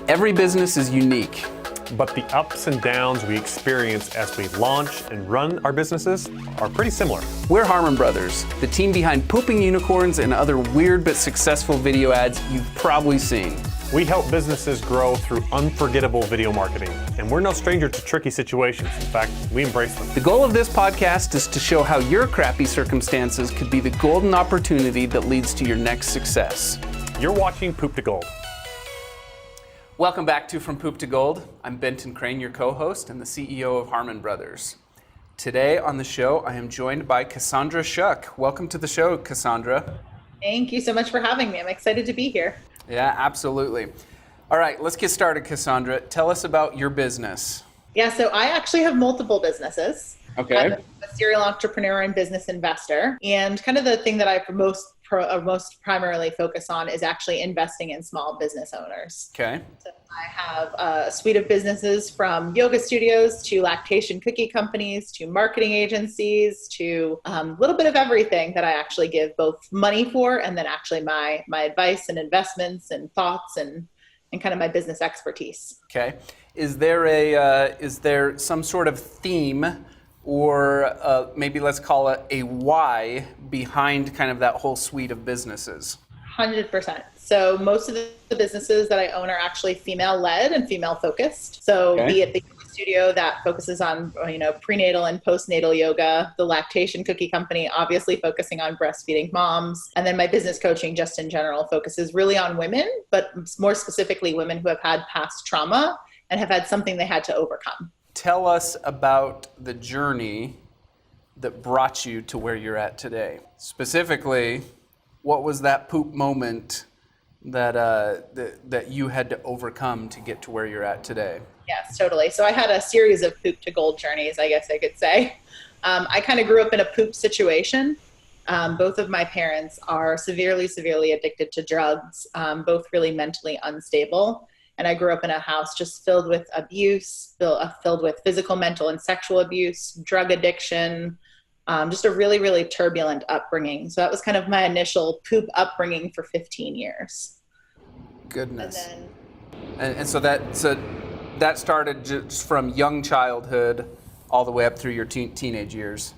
Every business is unique. But the ups and downs we experience as we launch and run our businesses are pretty similar. We're Harmon Brothers, the team behind Pooping Unicorns and other weird but successful video ads you've probably seen. We help businesses grow through unforgettable video marketing, and we're no stranger to tricky situations. In fact, we embrace them. The goal of this podcast is to show how your crappy circumstances could be the golden opportunity that leads to your next success. You're watching Poop to Gold. Welcome back to From Poop to Gold. I'm Benton Crane, your co-host and the CEO of Harmon Brothers. Today on the show, I am joined by Cassandra Shuck. Welcome to the show, Cassandra. Thank you so much for having me. I'm excited to be here. Yeah, absolutely. All right, let's get started, Cassandra. Tell us about your business. Yeah, so I actually have multiple businesses. Okay. I'm a serial entrepreneur and business investor. And kind of the thing that I most primarily focus on is actually investing in small business owners. Okay. So I have a suite of businesses from yoga studios to lactation cookie companies to marketing agencies to a little bit of everything that I actually give both money for and then actually my advice and investments and thoughts and kind of my business expertise. Okay. Is there some sort of theme or maybe let's call it a why behind kind of that whole suite of businesses? 100%. So most of the businesses that I own are actually female-led and female-focused. So Be it the yoga studio that focuses on prenatal and postnatal yoga, the lactation cookie company obviously focusing on breastfeeding moms, and then my business coaching just in general focuses really on women, but more specifically women who have had past trauma and have had something they had to overcome. Tell us about the journey that brought you to where you're at today. Specifically, what was that poop moment that you had to overcome to get to where you're at today? Yes, totally. So I had a series of poop to gold journeys, I guess I could say. I kind of grew up in a poop situation. Both of my parents are severely addicted to drugs, both really mentally unstable. And I grew up in a house just filled with abuse, filled with physical, mental, and sexual abuse, drug addiction, just a really turbulent upbringing. So that was kind of my initial poop upbringing for 15 years. Goodness. And so that started just from young childhood all the way up through your teenage years.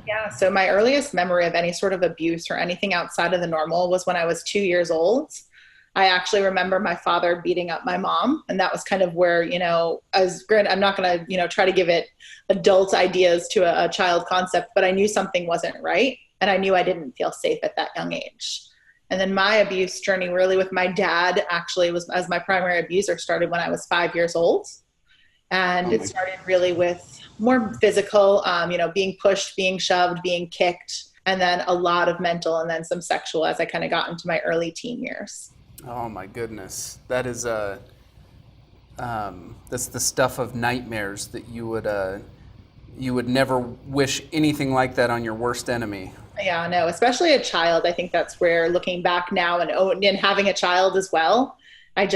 Yeah, so my earliest memory of any sort of abuse or anything outside of the normal was when I was 2 years old. I actually remember my father beating up my mom, and that was kind of where, I'm not going to, try to give it adult ideas to a child concept, but I knew something wasn't right, and I knew I didn't feel safe at that young age. And then my abuse journey really with my dad actually was, as my primary abuser, started when I was 5 years old. And it started really with more physical, being pushed, being shoved, being kicked, and then a lot of mental and then some sexual as I kind of got into my early teen years. Oh my goodness. That is that's the stuff of nightmares that you would never wish anything like that on your worst enemy. Yeah, no, especially a child. I think that's where, looking back now and having a child as well, I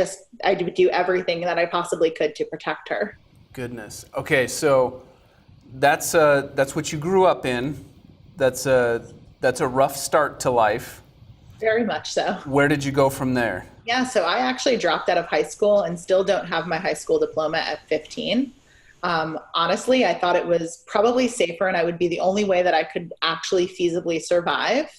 would do everything that I possibly could to protect her. Goodness. Okay, so that's what you grew up in. That's a rough start to life. Very much so. Where did you go from there? Yeah, so I actually dropped out of high school and still don't have my high school diploma at 15. Honestly, I thought it was probably safer and I would be the only way that I could actually feasibly survive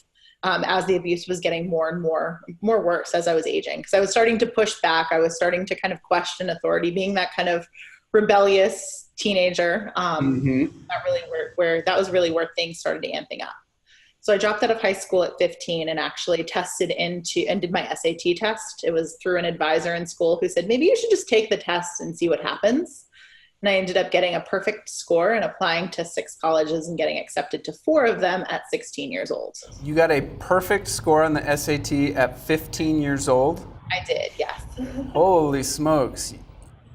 as the abuse was getting more and more worse as I was aging. Because I was starting to push back. I was starting to kind of question authority, being that kind of rebellious teenager. That was really where things started amping up. So I dropped out of high school at 15 and actually and did my SAT test. It was through an advisor in school who said, maybe you should just take the test and see what happens. And I ended up getting a perfect score and applying to 6 colleges and getting accepted to 4 of them at 16 years old. You got a perfect score on the SAT at 15 years old? I did, yes. Holy smokes.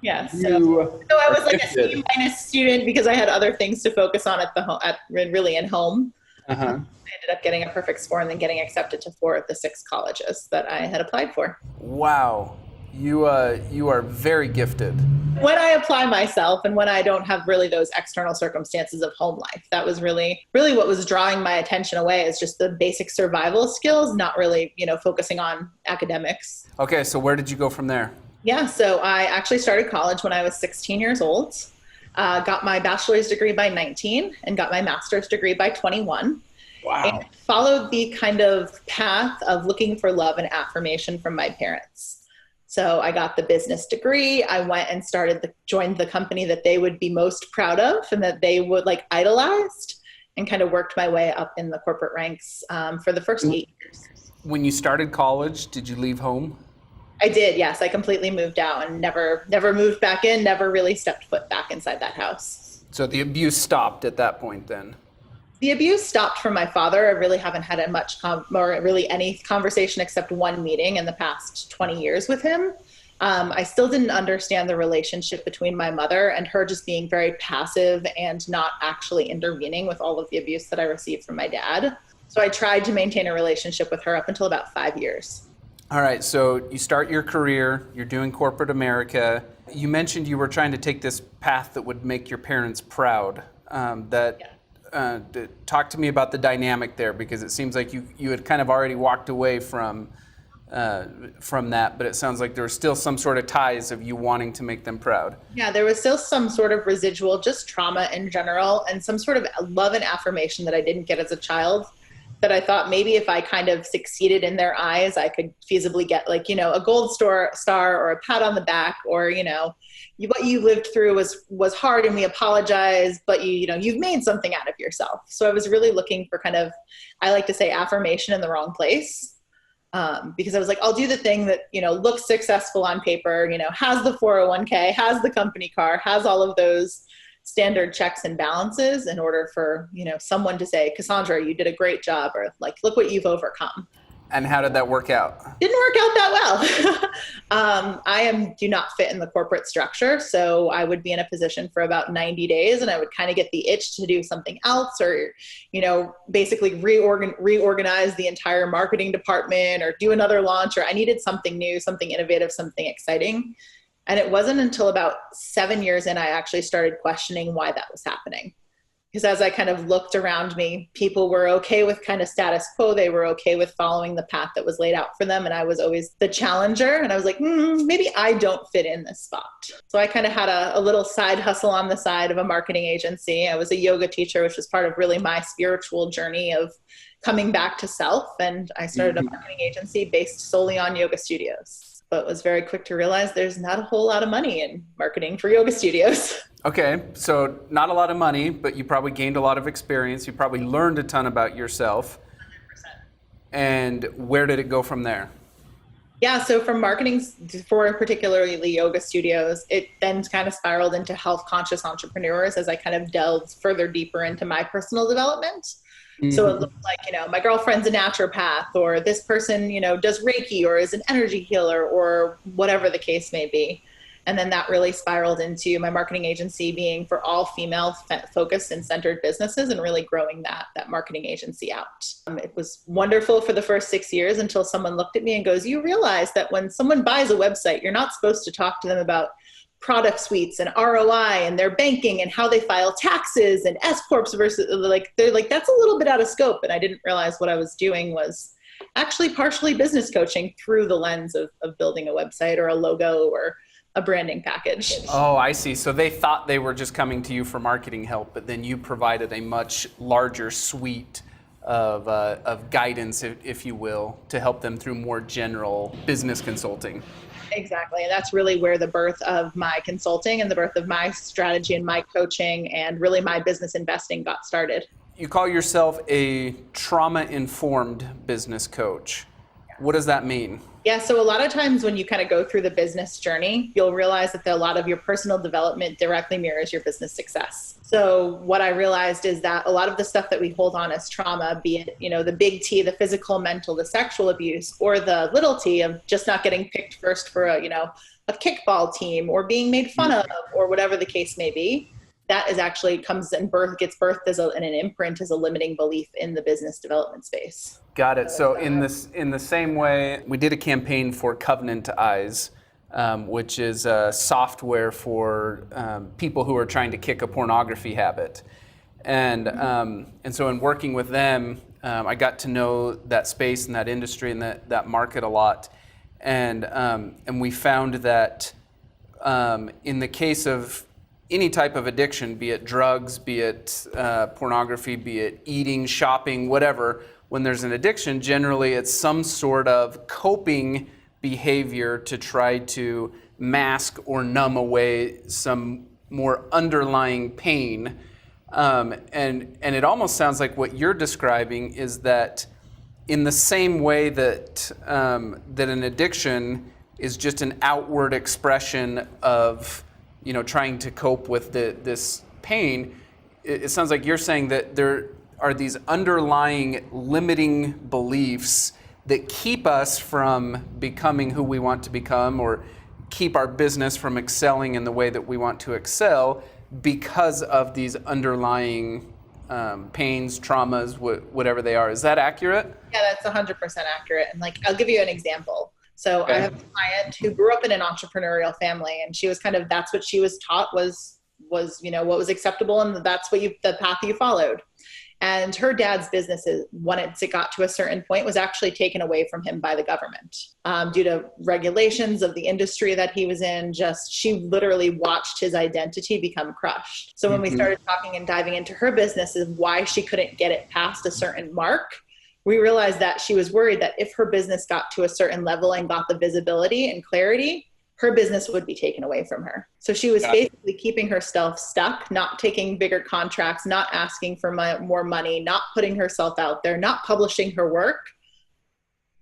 Yes. So I was like a C- student because I had other things to focus on in home. Uh-huh. I ended up getting a perfect score and then getting accepted to 4 of the 6 colleges that I had applied for. Wow. You are very gifted. When I apply myself and when I don't have really those external circumstances of home life, that was really what was drawing my attention away, is just the basic survival skills, not really, focusing on academics. Okay, so where did you go from there? Yeah, so I actually started college when I was 16 years old, got my bachelor's degree by 19, and got my master's degree by 21. And Wow. followed the kind of path of looking for love and affirmation from my parents. So I got the business degree. I went and joined the company that they would be most proud of and that they would like idolized, and kind of worked my way up in the corporate ranks for the first 8 years. When you started college, did you leave home? I did, yes. I completely moved out and never moved back in, never really stepped foot back inside that house. So the abuse stopped at that point then? The abuse stopped from my father. I really haven't had or really any conversation except one meeting in the past 20 years with him. I still didn't understand the relationship between my mother and her, just being very passive and not actually intervening with all of the abuse that I received from my dad. So I tried to maintain a relationship with her up until about 5 years. All right, so you start your career, you're doing corporate America. You mentioned you were trying to take this path that would make your parents proud. Talk to me about the dynamic there, because it seems like you had kind of already walked away from that, but it sounds like there was still some sort of ties of you wanting to make them proud. Yeah, there was still some sort of residual, just trauma in general, and some sort of love and affirmation that I didn't get as a child, that I thought maybe if I kind of succeeded in their eyes, I could feasibly get like, a gold star or a pat on the back, or, what you lived through was hard and we apologize, but you've made something out of yourself. So I was really looking for kind of, I like to say, affirmation in the wrong place. Because I was like, I'll do the thing that, looks successful on paper, has the 401k, has the company car, has all of those standard checks and balances in order for, someone to say, Cassandra, you did a great job, or like, look what you've overcome. And how did that work out? Didn't work out that well. I do not fit in the corporate structure. So I would be in a position for about 90 days and I would kind of get the itch to do something else, or, basically reorganize the entire marketing department or do another launch, or I needed something new, something innovative, something exciting. And it wasn't until about 7 years in, I actually started questioning why that was happening. Because as I kind of looked around me, people were okay with kind of status quo. They were okay with following the path that was laid out for them. And I was always the challenger. And I was like, maybe I don't fit in this spot. So I kind of had a little side hustle on the side of a marketing agency. I was a yoga teacher, which was part of really my spiritual journey of coming back to self. And I started a marketing agency based solely on yoga studios, but was very quick to realize there's not a whole lot of money in marketing for yoga studios. Okay, so not a lot of money, but you probably gained a lot of experience. You probably learned a ton about yourself. 100%. And where did it go from there? Yeah, so from marketing for particularly yoga studios, it then kind of spiraled into health conscious entrepreneurs as I kind of delved further deeper into my personal development. So it looked like, my girlfriend's a naturopath, or this person, does Reiki or is an energy healer, or whatever the case may be. And then that really spiraled into my marketing agency being for all female focused and centered businesses, and really growing that marketing agency out. It was wonderful for the first 6 years until someone looked at me and goes, you realize that when someone buys a website, you're not supposed to talk to them about product suites and ROI and their banking and how they file taxes and S corps versus they're like, that's a little bit out of scope. And I didn't realize what I was doing was actually partially business coaching through the lens of building a website or a logo or a branding package. Oh, I see. So they thought they were just coming to you for marketing help, but then you provided a much larger suite of guidance, if you will, to help them through more general business consulting. Exactly. And that's really where the birth of my consulting and the birth of my strategy and my coaching and really my business investing got started. You call yourself a trauma-informed business coach. What does that mean? Yeah, so a lot of times when you kind of go through the business journey, you'll realize that a lot of your personal development directly mirrors your business success. So what I realized is that a lot of the stuff that we hold on as trauma, be it, the big T, the physical, mental, the sexual abuse, or the little T of just not getting picked first for a kickball team or being made fun of or whatever the case may be, that is actually gets birthed as an imprint, as a limiting belief in the business development space. Got it. So in the same way, we did a campaign for Covenant Eyes, which is a software for people who are trying to kick a pornography habit. And so in working with them, I got to know that space and that industry and that market a lot. and we found that in the case of any type of addiction, be it drugs, be it pornography, be it eating, shopping, whatever, when there's an addiction, generally it's some sort of coping behavior to try to mask or numb away some more underlying pain. And it almost sounds like what you're describing is that in the same way that that an addiction is just an outward expression of, trying to cope with this pain, it sounds like you're saying that there are these underlying limiting beliefs that keep us from becoming who we want to become, or keep our business from excelling in the way that we want to excel, because of these underlying pains, traumas, whatever they are. Is that accurate? Yeah, that's 100% accurate. And I'll give you an example. So okay. I have a client who grew up in an entrepreneurial family, and she was that's what she was taught was what was acceptable, and that's the path you followed. And her dad's businesses, once it got to a certain point, was actually taken away from him by the government due to regulations of the industry that he was in. She literally watched his identity become crushed. So when we started talking and diving into her business and why she couldn't get it past a certain mark, we realized that she was worried that if her business got to a certain level and got the visibility and clarity, her business would be taken away from her. So she was basically keeping herself stuck, not taking bigger contracts, not asking for more money, not putting herself out there, not publishing her work,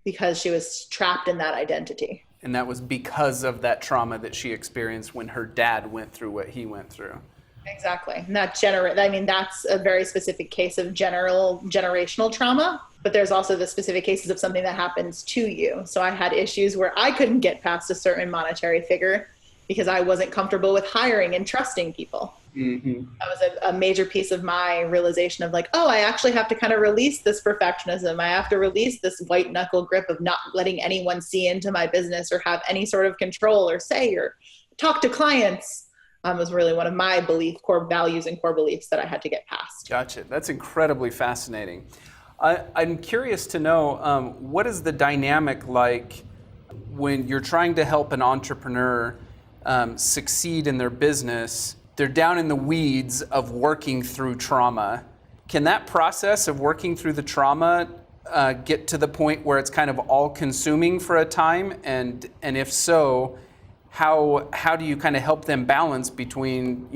because she was trapped in that identity. And that was because of that trauma that she experienced when her dad went through what he went through. Exactly. And that's a very specific case of generational trauma, but there's also the specific cases of something that happens to you. So I had issues where I couldn't get past a certain monetary figure because I wasn't comfortable with hiring and trusting people. Mm-hmm. That was a major piece of my realization of I actually have to kind of release this perfectionism. I have to release this white knuckle grip of not letting anyone see into my business or have any sort of control or say or talk to clients. Was really one of my core values and core beliefs that I had to get past. Gotcha. That's incredibly fascinating. I'm curious to know, what is the dynamic like when you're trying to help an entrepreneur succeed in their business? They're down in the weeds of working through trauma. Can that process of working through the trauma get to the point where it's kind of all-consuming for a time? And if so, how do you kind of help them balance between,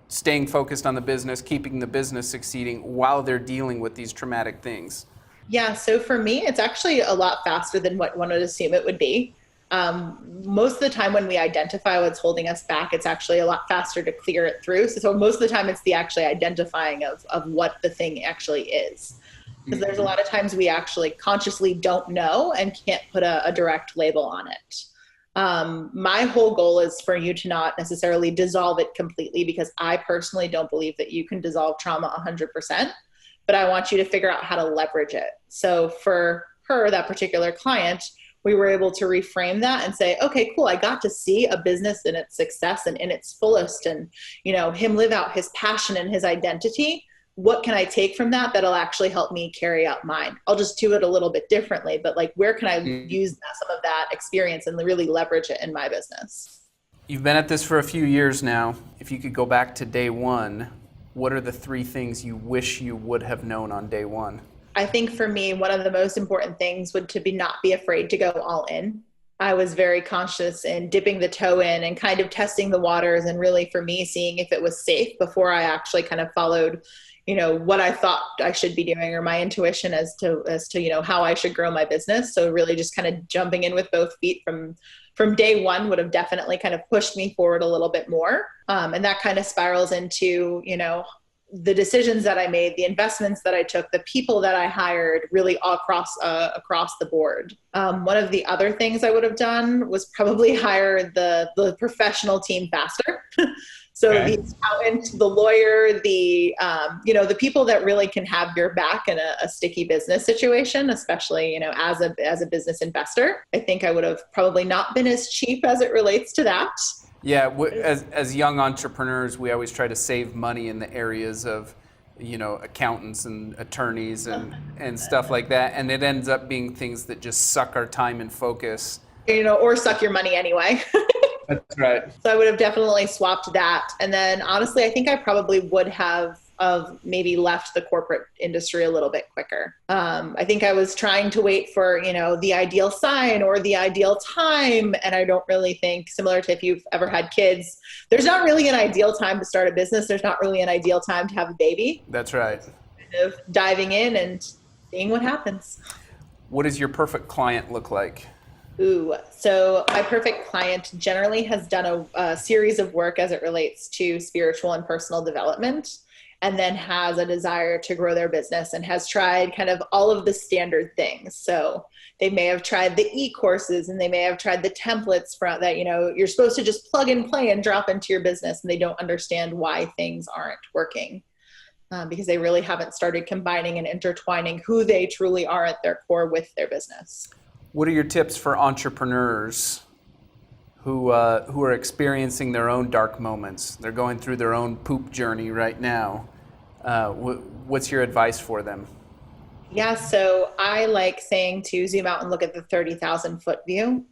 staying focused on the business, keeping the business succeeding while they're dealing with these traumatic things? Yeah, so for me, it's actually a lot faster than what one would assume it would be. Most of the time when we identify what's holding us back, it's actually a lot faster to clear it through. So most of the time it's the actually identifying of what the thing actually is. Because there's a lot of times we actually consciously don't know and can't put a direct label on it. My whole goal is for you to not necessarily dissolve it completely, because I personally don't believe that you can dissolve trauma 100%, but I want you to figure out how to leverage it. So for her, that particular client, we were able to reframe that and say, okay, cool. I got to see a business in its success and in its fullest, and, him live out his passion and his identity. What can I take from that that'll actually help me carry out mine? I'll just do it a little bit differently, but where can I use some of that experience and really leverage it in my business? You've been at this for a few years now. If you could go back to day one, what are the 3 things you wish you would have known on day one? I think for me, one of the most important things would not be afraid to go all in. I was very conscious in dipping the toe in and kind of testing the waters, and really for me, seeing if it was safe before I actually kind of followed what I thought I should be doing, or my intuition as to how I should grow my business. So really just kind of jumping in with both feet from day one would have definitely kind of pushed me forward a little bit more. And that kind of spirals into, the decisions that I made, the investments that I took, the people that I hired, really all across the board. One of the other things I would have done was probably hire the professional team faster. So the accountant, the lawyer, the people that really can have your back in a sticky business situation, especially, as a business investor. I think I would have probably not been as cheap as it relates to that. Yeah, as young entrepreneurs, we always try to save money in the areas of, accountants and attorneys and stuff like that. And it ends up being things that just suck our time and focus or suck your money anyway. That's right. So I would have definitely swapped that. And then honestly, I think I probably would have maybe left the corporate industry a little bit quicker. I think I was trying to wait for, the ideal sign or the ideal time. And I don't really think, similar to if you've ever had kids, there's not really an ideal time to start a business. There's not really an ideal time to have a baby. That's right. Kind of diving in and seeing what happens. What does your perfect client look like? So my perfect client generally has done a series of work as it relates to spiritual and personal development, and then has a desire to grow their business and has tried kind of all of the standard things. So they may have tried the e-courses, and they may have tried the templates for that, you're supposed to just plug and play and drop into your business, and they don't understand why things aren't working. Because they really haven't started combining and intertwining who they truly are at their core with their business. What are your tips for entrepreneurs who are experiencing their own dark moments? They're going through their own poop journey right now. What's your advice for them? Yeah, so I like saying to zoom out and look at the 30,000 foot view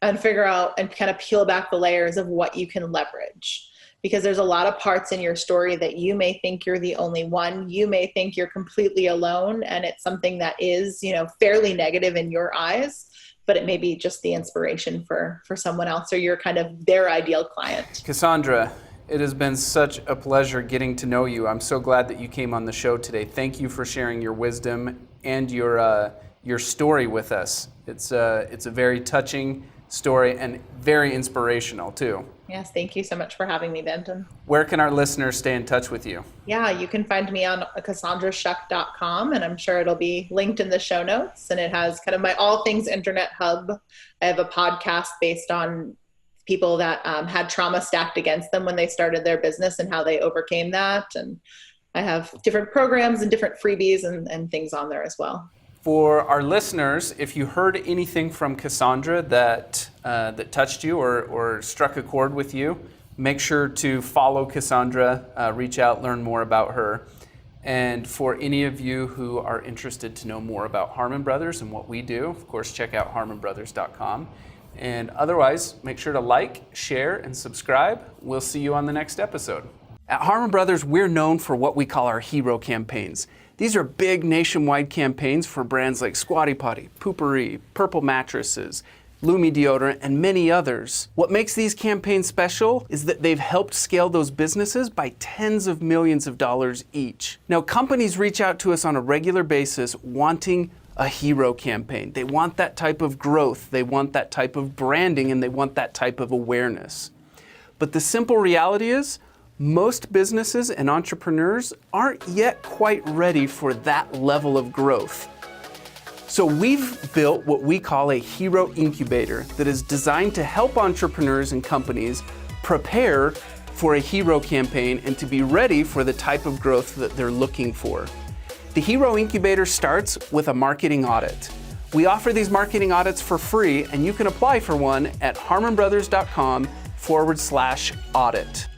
and figure out and kind of peel back the layers of what you can leverage. Because there's a lot of parts in your story that you may think you're the only one. You may think you're completely alone, and it's something that is, fairly negative in your eyes, but it may be just the inspiration for someone else, or you're kind of their ideal client. Cassandra, it has been such a pleasure getting to know you. I'm so glad that you came on the show today. Thank you for sharing your wisdom and your story with us. It's a very touching story and very inspirational too. Yes, thank you so much for having me, Benton. Where can our listeners stay in touch with you? Yeah, you can find me on CassandraShuck.com, and I'm sure it'll be linked in the show notes. And it has kind of my all things internet hub. I have a podcast based on people that had trauma stacked against them when they started their business and how they overcame that. And I have different programs and different freebies and things on there as well. For our listeners, if you heard anything from Cassandra that touched you or struck a chord with you, make sure to follow Cassandra, reach out, learn more about her. And for any of you who are interested to know more about Harmon Brothers and what we do, of course, check out harmonbrothers.com. And otherwise, make sure to like, share, and subscribe. We'll see you on the next episode. At Harmon Brothers, we're known for what we call our hero campaigns. These are big nationwide campaigns for brands like Squatty Potty, Poopery, Purple Mattresses, Lumi Deodorant, and many others. What makes these campaigns special is that they've helped scale those businesses by tens of millions of dollars each. Now, companies reach out to us on a regular basis wanting a hero campaign. They want that type of growth, they want that type of branding, and they want that type of awareness. But the simple reality is, most businesses and entrepreneurs aren't yet quite ready for that level of growth. So we've built what we call a hero incubator that is designed to help entrepreneurs and companies prepare for a hero campaign and to be ready for the type of growth that they're looking for. The hero incubator starts with a marketing audit. We offer these marketing audits for free, and you can apply for one at harmonbrothers.com/audit.